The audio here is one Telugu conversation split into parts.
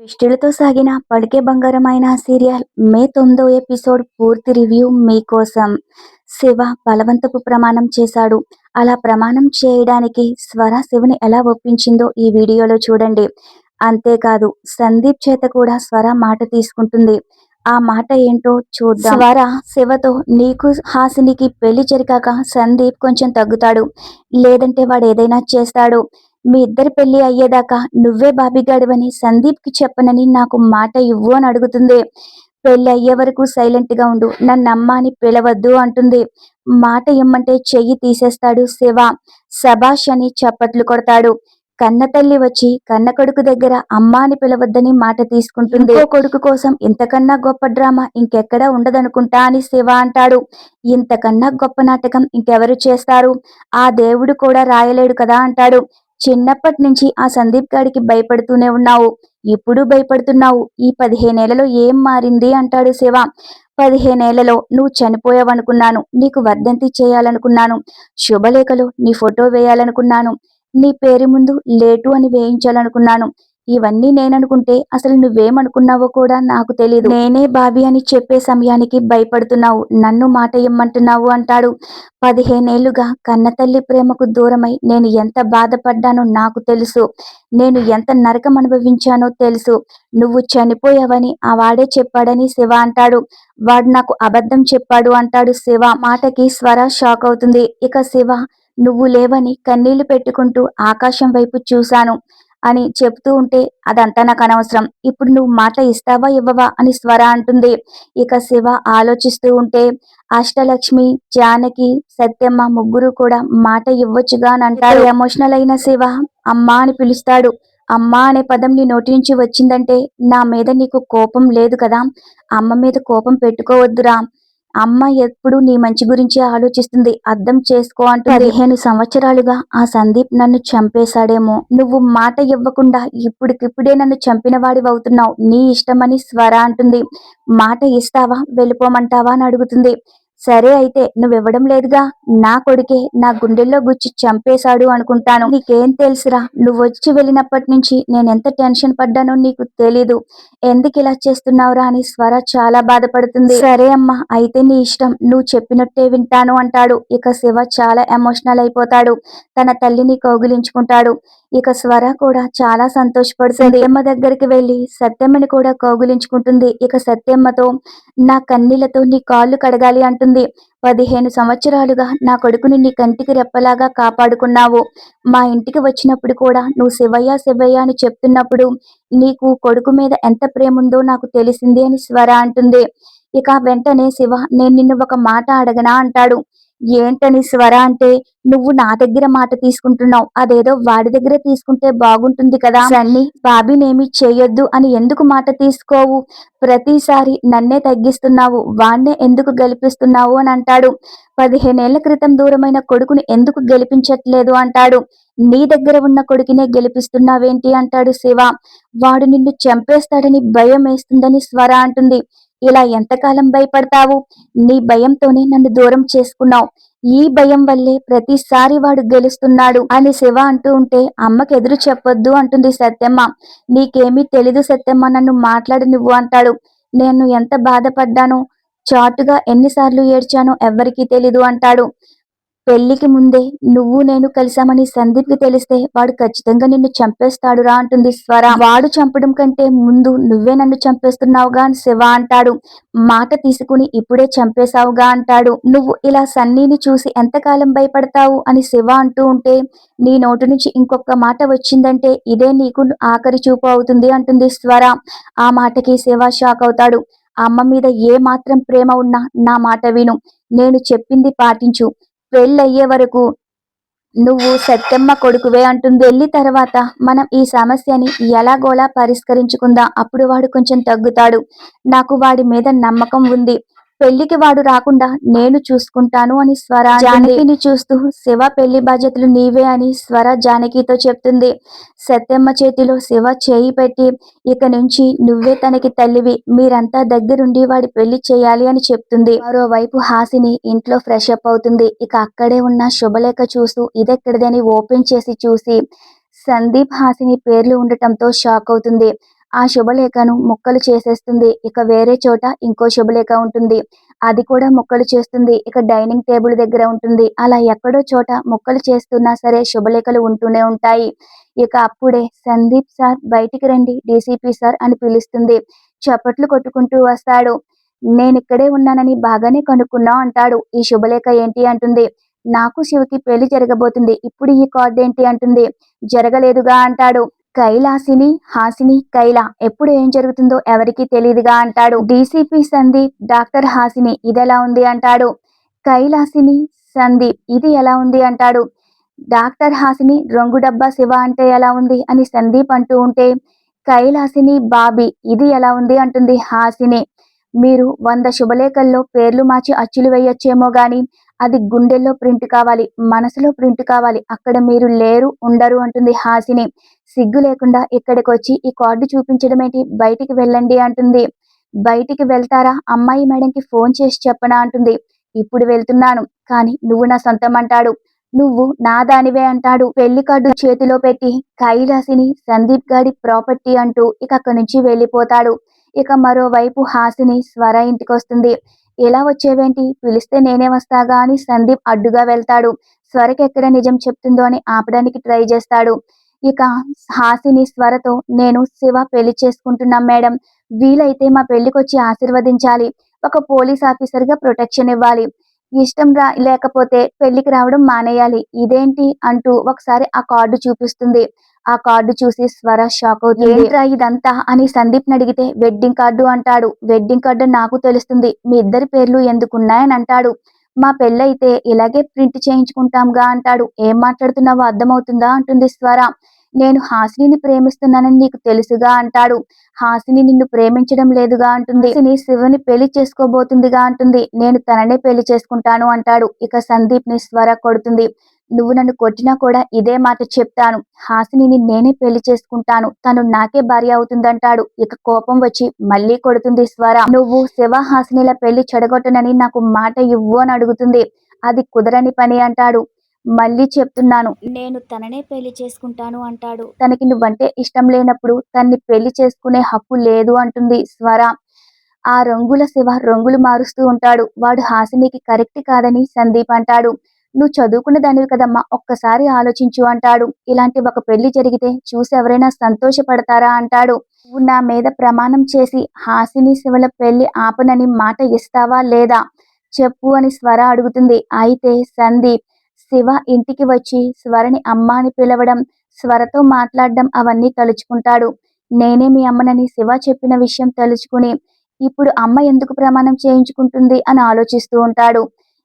ట్విస్టులతో సాగిన పలికే బంగారమైన సీరియల్ మే 9వ ఎపిసోడ్ పూర్తి రివ్యూ మీకోసం. శివ బలవంతపు ప్రమాణం చేశాడు. అలా ప్రమాణం చేయడానికి స్వర శివని ఎలా ఒప్పించిందో ఈ వీడియోలో చూడండి. అంతేకాదు సందీప్ చేత కూడా స్వర మాట తీసుకుంటుంది. ఆ మాట ఏంటో చూద్దాం. స్వర శివతో నీకు హాసినికి పెళ్లి జరిగాక సందీప్ కొంచెం తగ్గుతాడు, లేదంటే వాడు ఏదైనా చేస్తాడు. మీ ఇద్దరి పెళ్లి అయ్యేదాకా నువ్వే బాబిగాడివని సందీప్కి చెప్పనని నాకు మాట ఇవ్వు అని అడుగుతుంది. పెళ్లి అయ్యే వరకు సైలెంట్ గా ఉండు, నన్నమ్మ అని పిలవద్దు అంటుంది. మాట ఇమ్మంటే చెయ్యి తీసేస్తాడు శివ. శబాష్ అని చప్పట్లు కొడతాడు. కన్న తల్లి వచ్చి కన్న కొడుకు దగ్గర అమ్మ అని పిలవద్దని మాట తీసుకుంటుంది. ఇంకో కొడుకు కోసం ఇంతకన్నా గొప్ప డ్రామా ఇంకెక్కడా ఉండదనుకుంటా అని శివ అంటాడు. ఇంతకన్నా గొప్ప నాటకం ఇంకెవరు చేస్తారు? ఆ దేవుడు కూడా రాయలేడు కదా అంటాడు. చిన్నప్పటి నుంచి ఆ సందీప్ గాడికి భయపడుతూనే ఉన్నావు, ఇప్పుడు భయపడుతున్నావు. ఈ 15 ఏళ్లలో ఏం మారింది అంటాడు శివ. 15 ఏళ్లలో నువ్వు చనిపోయావనుకున్నాను, నీకు వర్ధంతి చేయాలనుకున్నాను, శుభలేఖలు నీ ఫోటో వేయాలనుకున్నాను, నీ పేరు ముందు లేటు అని వేయించాలనుకున్నాను. ఇవన్నీ నేననుకుంటే అసలు నువ్వేమనుకున్నావో కూడా నాకు తెలీదు. నేనే బాబీ అని చెప్పే సమయానికి భయపడుతున్నావు, నన్ను మాట ఇమ్మంటున్నావు అంటాడు. 15 ఏళ్లుగా కన్నతల్లి ప్రేమకు దూరమై నేను ఎంత బాధపడ్డానో నాకు తెలుసు. నేను ఎంత నరకం అనుభవించానో తెలుసు. నువ్వు చనిపోయావని ఆ వాడే చెప్పాడని శివ అంటాడు. వాడు నాకు అబద్ధం చెప్పాడు అంటాడు శివ. మాటకి స్వర షాక్ అవుతుంది. ఇక శివ నువ్వు లేవని కన్నీళ్లు పెట్టుకుంటూ ఆకాశం వైపు చూశాను అని చెప్తూ ఉంటే అదంతా నాకు అనవసరం, ఇప్పుడు నువ్వు మాట ఇస్తావా ఇవ్వవా అని స్వర అంటుంది. ఇక శివ ఆలోచిస్తూ ఉంటే అష్టలక్ష్మి, జానకి, సత్యమ్మ ముగ్గురు కూడా మాట ఇవ్వొచ్చుగా అని అంటారు. ఎమోషనల్ అయిన శివ అమ్మా అని పిలుస్తాడు. అమ్మా అనే పదం నీ నోటి నుంచి వచ్చిందంటే నా మీద నీకు కోపం లేదు కదా, అమ్మ మీద కోపం పెట్టుకోవద్దురా. అమ్మ ఎప్పుడు నీ మంచి గురించి ఆలోచిస్తుంది, అర్థం చేసుకో అంటుంది. 15 సంవత్సరాలుగా ఆ సందీప్ నన్ను చంపేశాడేమో, నువ్వు మాట ఇవ్వకుండా ఇప్పుడికిప్పుడే నన్ను చంపిన వాడివవుతున్నావు, నీ ఇష్టమని స్వర అంటుంది. మాట ఇస్తావా వెళ్ళిపోమంటావా అని అడుగుతుంది. సరే అయితే నువ్వివ్వడం లేదుగా, నా కొడుకే నా గుండెల్లో గుచ్చి చంపేశాడు అనుకుంటాను. నీకేం తెలుసురా, నువ్వొచ్చి వెళ్ళినప్పటి నుంచి నేనెంత టెన్షన్ పడ్డానో నీకు తెలీదు. ఎందుకు ఇలా చేస్తున్నావురా అని స్వర చాలా బాధపడుతుంది. సరే అమ్మా అయితే నీ ఇష్టం, నువ్వు చెప్పినట్టే వింటాను అంటాడు. ఇక శివ చాలా ఎమోషనల్ అయిపోతాడు. తన తల్లిని కౌగిలించుకుంటాడు. ఇక స్వర కూడా చాలా సంతోషపడుతుంది. సత్యమ్మ దగ్గరికి వెళ్లి సత్యమ్మని కూడా కౌగిలించుకుంటుంది. ఇక సత్యమ్మతో నా కన్నీళ్లతో నీ కాళ్ళు కడగాలి అంటుంది. 15 సంవత్సరాలుగా నా కొడుకుని నీ కంటికి రెప్పలాగా కాపాడుకున్నావు. మా ఇంటికి వచ్చినప్పుడు కూడా నువ్వు శివయ్య శివయ్య అని చెప్తున్నప్పుడు నీకు కొడుకు మీద ఎంత ప్రేమ ఉందో నాకు తెలిసింది అని స్వర అంటుంది. ఇక వెంటనే శివ నేను నిన్ను ఒక మాట అడగనా అంటాడు. ఏంటని స్వర అంటే, నువ్వు నా దగ్గర మాట తీసుకుంటున్నావు, అదేదో వాడి దగ్గర తీసుకుంటే బాగుంటుంది కదా. సన్ని బాబీనేమి చేయొద్దు అని ఎందుకు మాట తీసుకోవు? ప్రతిసారి నన్నే తగ్గిస్తున్నావు, వాణ్ణే ఎందుకు గెలిపిస్తున్నావు అని అంటాడు. 15 ఏళ్ల క్రితం దూరమైన కొడుకుని ఎందుకు గెలిపించట్లేదు అంటాడు. నీ దగ్గర ఉన్న కొడుకునే గెలిపిస్తున్నావేంటి అంటాడు శివ. వాడు నిన్ను చంపేస్తాడని భయం వేస్తుందని స్వర అంటుంది. ఇలా ఎంతకాలం భయపడతావు? నీ భయంతోనే నన్ను దూరం చేసుకున్నావు. ఈ భయం వల్లే ప్రతిసారి వాడు గెలుస్తున్నాడు అని శివ అంటూ ఉంటే అమ్మకి ఎదురు చెప్పొద్దు అంటుంది సత్యమ్మ. నీకేమీ తెలీదు సత్యమ్మ, నన్ను మాట్లాడి నువ్వు అంటాడు. నేను ఎంత బాధపడ్డానో, చాటుగా ఎన్నిసార్లు ఏడ్చానో ఎవ్వరికీ తెలీదు అంటాడు. పెళ్లికి ముందే నువ్వు నేను కలిసామని సందీప్కి తెలిస్తే వాడు ఖచ్చితంగా నిన్ను చంపేస్తాడురా అంటుంది స్వర. వాడు చంపడం కంటే ముందు నువ్వే నన్ను చంపేస్తున్నావుగా అని శివ అంటాడు. మాట తీసుకుని ఇప్పుడే చంపేశావుగా అంటాడు. నువ్వు ఇలా సన్నీని చూసి ఎంతకాలం భయపడతావు అని శివ అంటూ ఉంటే నీ నోటి నుంచి ఇంకొక మాట వచ్చిందంటే ఇదే నీకు ఆఖరి చూపు అవుతుంది అంటుంది స్వర. ఆ మాటకి శివ షాక్ అవుతాడు. అమ్మ మీద ఏ మాత్రం ప్రేమ ఉన్నా నా మాట విను, నేను చెప్పింది పాటించు, పెళ్ళయ్యే వరకు నువ్వు సత్యమ్మ కొడుకువే అంటుంది. పెళ్లి తర్వాత మనం ఈ సమస్యని ఎలాగోలా పరిష్కరించుకుందాం, అప్పుడు వాడు కొంచెం తగ్గుతాడు. నాకు వాడి మీద నమ్మకం ఉంది. పెళ్లికి వాడు రాకుండా నేను చూసుకుంటాను అని స్వర జానకిని చూస్తూ శివ పెళ్లి బాధ్యతలు నీవే అని స్వర జానకితో చెప్తుంది. సత్యమ్మ చేతిలో శివ చేయి పెట్టి ఇక నుంచి నువ్వే తనకి తల్లివి, మీరంతా దగ్గరుండి వాడి పెళ్లి చేయాలి అని చెప్తుంది. మరోవైపు హాసిని ఇంట్లో ఫ్రెష్ అప్ అవుతుంది. ఇక అక్కడే ఉన్న శుభలేఖ చూస్తూ ఇదెక్కడిదని ఓపెన్ చేసి చూసి సందీప్ హాసిని పేర్లు ఉండటంతో షాక్ అవుతుంది. ఆ శుభలేఖను ముక్కలు చేసేస్తుంది. ఇక వేరే చోట ఇంకో శుభలేఖ ఉంటుంది. అది కూడా ముక్కలు చేస్తుంది. ఇక డైనింగ్ టేబుల్ దగ్గర ఉంటుంది. అలా ఎక్కడో చోట ముక్కలు చేస్తున్నా సరే శుభలేఖలు ఉంటూనే ఉంటాయి. ఇక అప్పుడే సందీప్ సార్ బయటికి రండి డీసీపీ సార్ అని పిలుస్తుంది. చప్పట్లు కొట్టుకుంటూ వస్తాడు. నేనిక్కడే ఉన్నానని బాగానే కనుక్కున్నావు అంటాడు. ఈ శుభలేఖ ఏంటి అంటుంది. నాకు శివకి పెళ్లి జరగబోతుంది. ఇప్పుడు ఈ కార్డేంటి అంటుంది. జరగలేదుగా అంటాడు. కైలాసిని, హాసిని, కైల ఎప్పుడు ఏం జరుగుతుందో ఎవరికీ తెలీదుగా అంటాడు. డీసీపీ సందీప్, డాక్టర్ హాసిని ఇదెలా ఉంది అంటాడు. కైలాసిని, సందీప్ ఇది ఎలా ఉంది అంటాడు. డాక్టర్ హాసిని రంగు డబ్బా శివ అంటే ఎలా ఉంది అని సందీప్ అంటూ ఉంటే, కైలాసిని, బాబీ ఇది ఎలా ఉంది అంటుంది హాసిని. మీరు 100 శుభలేఖల్లో పేర్లు మార్చి అచ్చులు వేయొచ్చేమో గాని అది గుండెల్లో ప్రింట్ కావాలి, మనసులో ప్రింట్ కావాలి. అక్కడ మీరు లేరు, ఉండరు అంటుంది హాసిని. సిగ్గు లేకుండా ఇక్కడికొచ్చి ఈ కార్డు చూపించడమేంటి? బయటికి వెళ్ళండి అంటుంది. బయటికి వెళ్తారా? అమ్మాయి మేడంకి ఫోన్ చేసి చెప్పనా అంటుంది. ఇప్పుడు వెళ్తున్నాను, కానీ నువ్వు నా సొంతం అంటాడు. నువ్వు నా దానివే అంటాడు. పెళ్లి కార్డు చేతిలో పెట్టి కైలాసిని సందీప్ గాడి ప్రాపర్టీ అంటూ ఇక అక్కడి నుంచి వెళ్ళిపోతాడు. ఇక మరోవైపు హాసిని స్వర ఇంటికొస్తుంది. ఎలా వచ్చేవేంటి? పిలిస్తే నేనే వస్తాగా అని సందీప్ అడ్డుగా వెళ్తాడు. స్వరకెక్కడ నిజం చెప్తుందో అని ఆపడానికి ట్రై చేస్తాడు. ఇక హాసిని స్వరతో, నేను శివ పెళ్లి చేసుకుంటున్నాం మేడం. వీలైతే మా పెళ్లికొచ్చి ఆశీర్వదించాలి. ఒక పోలీస్ ఆఫీసర్గా ప్రొటెక్షన్ ఇవ్వాలి. ఇష్టం లేకపోతే పెళ్లికి రావడం మానేయాలి. ఇదేంటి అంటూ ఒకసారి ఆ కార్డు చూపిస్తుంది. ఆ కార్డు చూసి స్వర షాక్ అవుతుంది. ఏంట్రా ఇదంతా అని సందీప్ అడిగితే వెడ్డింగ్ కార్డు అంటాడు. వెడ్డింగ్ కార్డు నాకు తెలుస్తుంది, మీ ఇద్దరి పేర్లు ఎందుకున్నాయని అంటాడు. మా పెళ్ళైతే ఇలాగే ప్రింట్ చేయించుకుంటాంగా అంటాడు. ఏం మాట్లాడుతున్నావో అర్థమవుతుందా అంటుంది స్వర. నేను హాసినిని ప్రేమిస్తున్నానని నీకు తెలుసుగా అంటాడు. హాసిని నిన్ను ప్రేమించడం లేదుగా అంటుంది. హాసిని శివుని పెళ్లి చేసుకోబోతుందిగా అంటుంది. నేను తననే పెళ్లి చేసుకుంటాను అంటాడు. ఇక సందీప్ ని స్వర కొడుతుంది. నువ్వు నన్ను కొట్టినా కూడా ఇదే మాట చెప్తాను. హాసినిని నేనే పెళ్లి చేసుకుంటాను, తను నాకే భార్య అవుతుందంటాడు. ఇక కోపం వచ్చి మళ్ళీ కొడుతుంది స్వర. నువ్వు శివ హాసినిల పెళ్లి చెడగొట్టనని నాకు మాట ఇవ్వు అని అడుగుతుంది. అది కుదరని పని అంటాడు. మళ్ళీ చెప్తున్నాను, నేను తననే పెళ్లి చేసుకుంటాను అంటాడు. తనకి నువ్వంటే ఇష్టం లేనప్పుడు తన్ని పెళ్లి చేసుకునే హక్కు లేదు అంటుంది స్వర. ఆ రంగుల శివ రంగులు మారుస్తూ ఉంటాడు. వాడు హాసినికి కరెక్ట్ కాదని సందీప్ అంటాడు. నువ్వు చదువుకున్న దానివి కదమ్మా, ఒక్కసారి ఆలోచించు అంటాడు. ఇలాంటి ఒక పెళ్లి జరిగితే చూసి ఎవరైనా సంతోషపడతారా అంటాడు. నువ్వు నా మీద ప్రమాణం చేసి హాసిని శివల పెళ్లి ఆపనని మాట ఇస్తావా లేదా చెప్పు అని స్వర అడుగుతుంది. అయితే సందీప్ శివ ఇంటికి వచ్చి స్వరని అమ్మ అని పిలవడం, స్వరతో మాట్లాడడం అవన్నీ తలుచుకుంటాడు. నేనే మీ అమ్మనని శివ చెప్పిన విషయం తెలుసుకుని ఇప్పుడు అమ్మ ఎందుకు ప్రమాణం చేయించుకుంటుంది అని ఆలోచిస్తూ ఉంటాడు.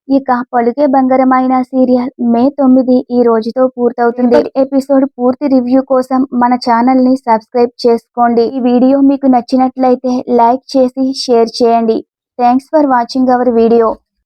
ఇక పలుకే బంగారమైన సీరియల్ మే 9 ఈ రోజుతో పూర్తవుతుంది. ఎపిసోడ్ పూర్తి రివ్యూ కోసం మన ఛానల్ ని సబ్స్క్రైబ్ చేసుకోండి. ఈ వీడియో మీకు నచ్చినట్లయితే లైక్ చేసి షేర్ చేయండి. Thanks for watching our video.